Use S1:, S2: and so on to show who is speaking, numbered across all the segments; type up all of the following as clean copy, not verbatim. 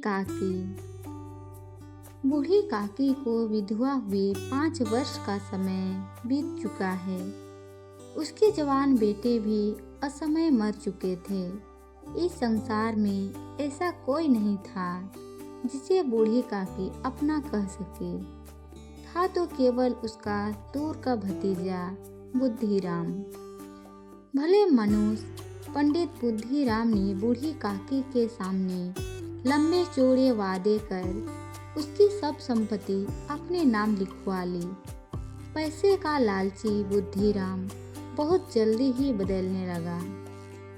S1: काकी। बूढ़ी काकी को विधवा हुए 5 वर्ष का समय बीत चुका है। उसके जवान बेटे भी असमय मर चुके थे। इस संसार में ऐसा कोई नहीं था जिसे बूढ़ी काकी अपना कह सके। था तो केवल उसका दूर का भतीजा बुद्धिराम। भले मनुष्य पंडित बुद्धिराम ने बूढ़ी काकी के सामने लंबे चौड़े वादे कर उसकी सब संपत्ति अपने नाम लिखवा ली। पैसे का लालची बुद्धिराम बहुत जल्दी ही बदलने लगा।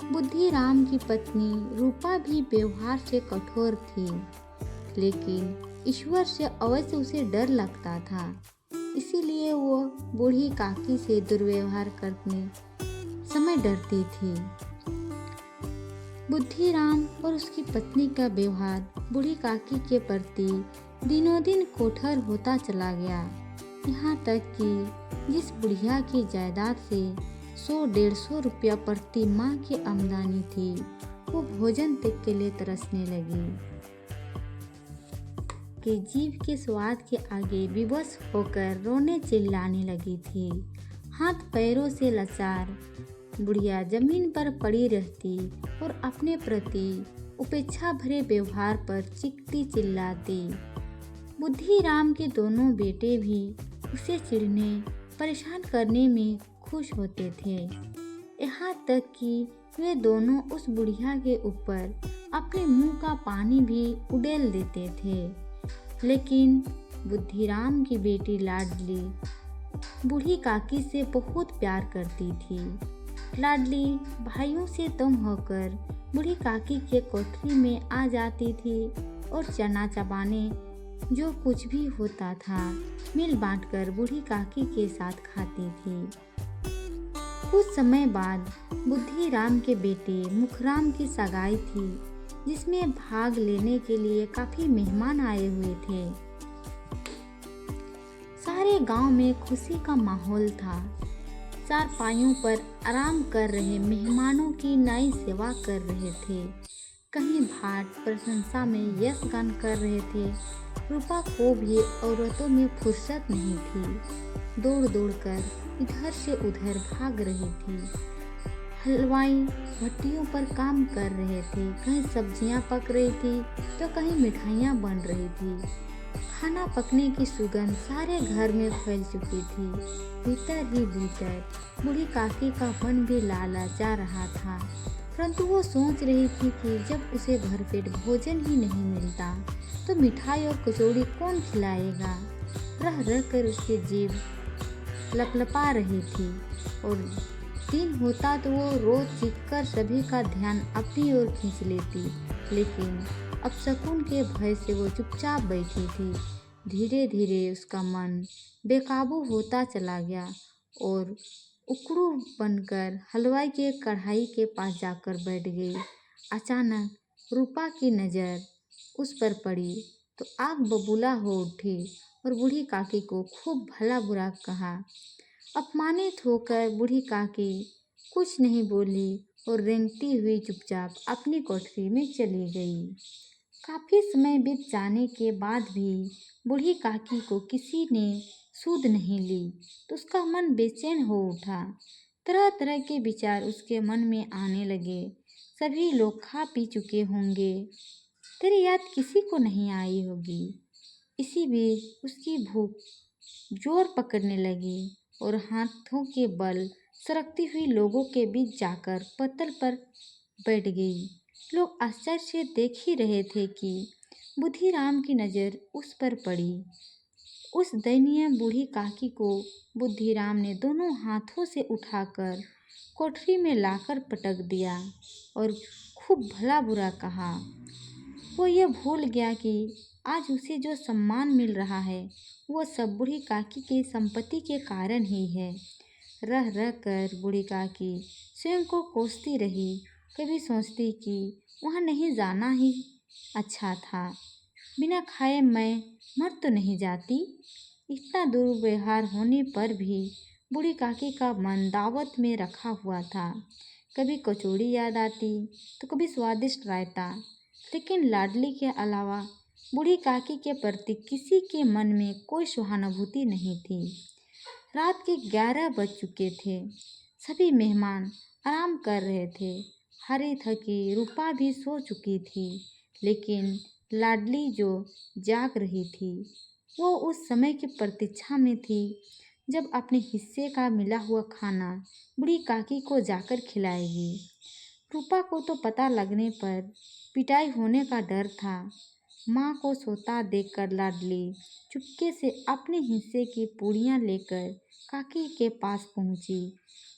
S1: बुद्धिराम की पत्नी रूपा भी व्यवहार से कठोर थी, लेकिन ईश्वर से अवश्य उसे डर लगता था, इसीलिए वो बूढ़ी काकी से दुर्व्यवहार करने समय डरती थी। बुद्धिराम और उसकी पत्नी का व्यवहार बूढ़ी काकी के प्रति दिनों दिन कठोर होता चला गया। यहाँ तक कि जिस बुढ़िया की जायदाद से 100-150 रुपया प्रति माह की आमदनी थी, वो भोजन तक के लिए तरसने लगी कि जीभ के स्वाद के आगे विवश होकर रोने चिल्लाने लगी थी। हाथ पैरों से लाचार बुढ़िया जमीन पर पड़ी रहती और अपने प्रति उपेक्षा भरे व्यवहार पर चीखती चिल्लाती। बुद्धिराम के दोनों बेटे भी उसे चिढ़ने परेशान करने में खुश होते थे। यहाँ तक कि वे दोनों उस बुढ़िया के ऊपर अपने मुंह का पानी भी उड़ेल देते थे। लेकिन बुद्धिराम की बेटी लाडली बूढ़ी काकी से बहुत प्यार करती थी। लाडली भाइयों से तंग होकर बूढ़ी काकी के कोठरी में आ जाती थी और चना चबाने जो कुछ भी होता था मिल बांटकर बूढ़ी काकी के साथ खाती थी। कुछ समय बाद बुद्धिराम के बेटे मुखराम की सगाई थी, जिसमें भाग लेने के लिए काफी मेहमान आए हुए थे। सारे गांव में खुशी का माहौल था। चारपाइयों पर आराम कर रहे मेहमानों की नई सेवा कर रहे थे, कहीं भाट प्रशंसा में यश गान कर रहे थे। रूपा को भी औरतों में फुर्सत नहीं थी, दौड़ दौड़ कर इधर से उधर भाग रही थी। हलवाई भट्टियों पर काम कर रहे थे, कहीं सब्जियां पक रही थी तो कहीं मिठाइयां बन रही थी। खाना पकने की सुगंध सारे घर में फैल चुकी थी। भीतर ही भीतर बूढ़ी काकी का मन भी लालचा रहा था, परंतु वो सोच रही थी कि जब उसे भरपेट भोजन ही नहीं मिलता तो मिठाई और कचौड़ी कौन खिलाएगा। रह रह कर उसकी जीभ लपलपा रही थी और दिन होता तो वो रोज चीखकर सभी का ध्यान अपनी ओर खींच लेती, लेकिन अपशकुन के भय से वो चुपचाप बैठी थी। धीरे धीरे उसका मन बेकाबू होता चला गया और उकड़ू बनकर हलवाई के कढ़ाई के पास जाकर बैठ गई। अचानक रूपा की नज़र उस पर पड़ी तो आग बबूला हो उठी और बूढ़ी काकी को खूब भला बुरा कहा। अपमानित होकर बूढ़ी काकी कुछ नहीं बोली और रेंगती हुई चुपचाप अपनी कोठरी में चली गई। काफी समय बीत जाने के बाद भी बूढ़ी काकी को किसी ने सुध नहीं ली तो उसका मन बेचैन हो उठा। तरह तरह के विचार उसके मन में आने लगे। सभी लोग खा पी चुके होंगे, तेरी याद किसी को नहीं आई होगी। इसी बीच उसकी भूख जोर पकड़ने लगी और हाथों के बल सरकती हुई लोगों के बीच जाकर पत्तल पर बैठ गई। लोग आश्चर्य से देख ही रहे थे कि बुद्धिराम की नज़र उस पर पड़ी। उस दयनीय बूढ़ी काकी को बुद्धिराम ने दोनों हाथों से उठाकर कोठरी में लाकर पटक दिया और खूब भला बुरा कहा। वो ये भूल गया कि आज उसे जो सम्मान मिल रहा है वो सब बूढ़ी काकी की संपत्ति के कारण ही है। रह रह कर बूढ़ी काकी स्वयं को कोसती रही। कभी सोचती कि वहाँ नहीं जाना ही अच्छा था, बिना खाए मैं मर तो नहीं जाती। इतना दुर्व्यवहार होने पर भी बूढ़ी काकी का मन दावत में रखा हुआ था। कभी कचौड़ी याद आती तो कभी स्वादिष्ट रायता, लेकिन लाडली के अलावा बूढ़ी काकी के प्रति किसी के मन में कोई सहानुभूति नहीं थी। रात के 11 बज चुके थे। सभी मेहमान आराम कर रहे थे। हरी थकी रूपा भी सो चुकी थी, लेकिन लाडली जो जाग रही थी वो उस समय की प्रतीक्षा में थी जब अपने हिस्से का मिला हुआ खाना बूढ़ी काकी को जाकर खिलाएगी। रूपा को तो पता लगने पर पिटाई होने का डर था। माँ को सोता देखकर लाडली चुपके से अपने हिस्से की पूड़ियाँ लेकर काकी के पास पहुँची।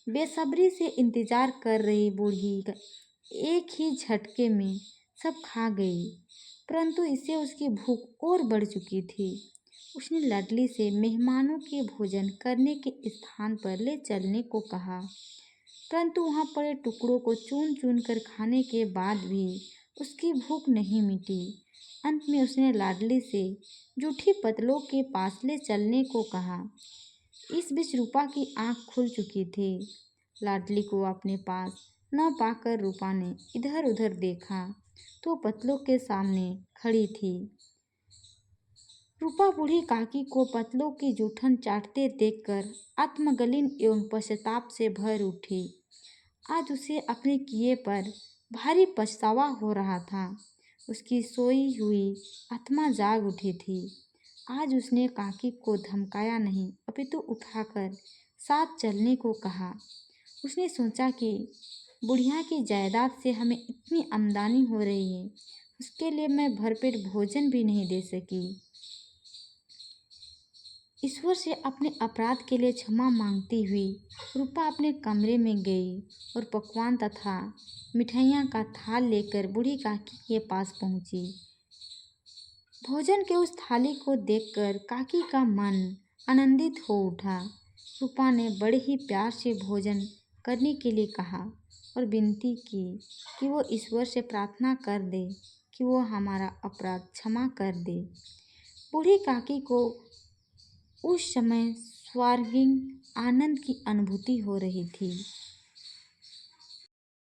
S1: बेसब्री से इंतजार कर रही बूढ़ी एक ही झटके में सब खा गई, परंतु इससे उसकी भूख और बढ़ चुकी थी। उसने लाडली से मेहमानों के भोजन करने के स्थान पर ले चलने को कहा, परंतु वहाँ पड़े टुकड़ों को चुन चुन कर खाने के बाद भी उसकी भूख नहीं मिटी। अंत में उसने लाडली से जूठी पतलों के पास ले चलने को कहा। इस बीच रूपा की आंख खुल चुकी थी। लाडली को अपने पास न पाकर रूपा ने इधर उधर देखा तो पतलों के सामने खड़ी थी। रूपा बूढ़ी काकी को पतलों की जूठन चाटते देखकर आत्मगलीन एवं पश्चाताप से भर उठी। आज उसे अपने किए पर भारी पछतावा हो रहा था। उसकी सोई हुई आत्मा जाग उठी थी। आज उसने काकी को धमकाया नहीं, अपितु उठाकर साथ चलने को कहा। उसने सोचा कि बुढ़िया की जायदाद से हमें इतनी आमदनी हो रही है, उसके लिए मैं भरपेट भोजन भी नहीं दे सकी। ईश्वर से अपने अपराध के लिए क्षमा मांगती हुई रूपा अपने कमरे में गई और पकवान तथा मिठाइयाँ का थाल लेकर बूढ़ी काकी के पास पहुँची। भोजन के उस थाली को देखकर काकी का मन आनंदित हो उठा। रूपा ने बड़े ही प्यार से भोजन करने के लिए कहा और विनती की कि वो ईश्वर से प्रार्थना कर दे कि वो हमारा अपराध क्षमा कर दे। बूढ़ी काकी को उस समय स्वर्गीय आनंद की अनुभूति हो रही थी।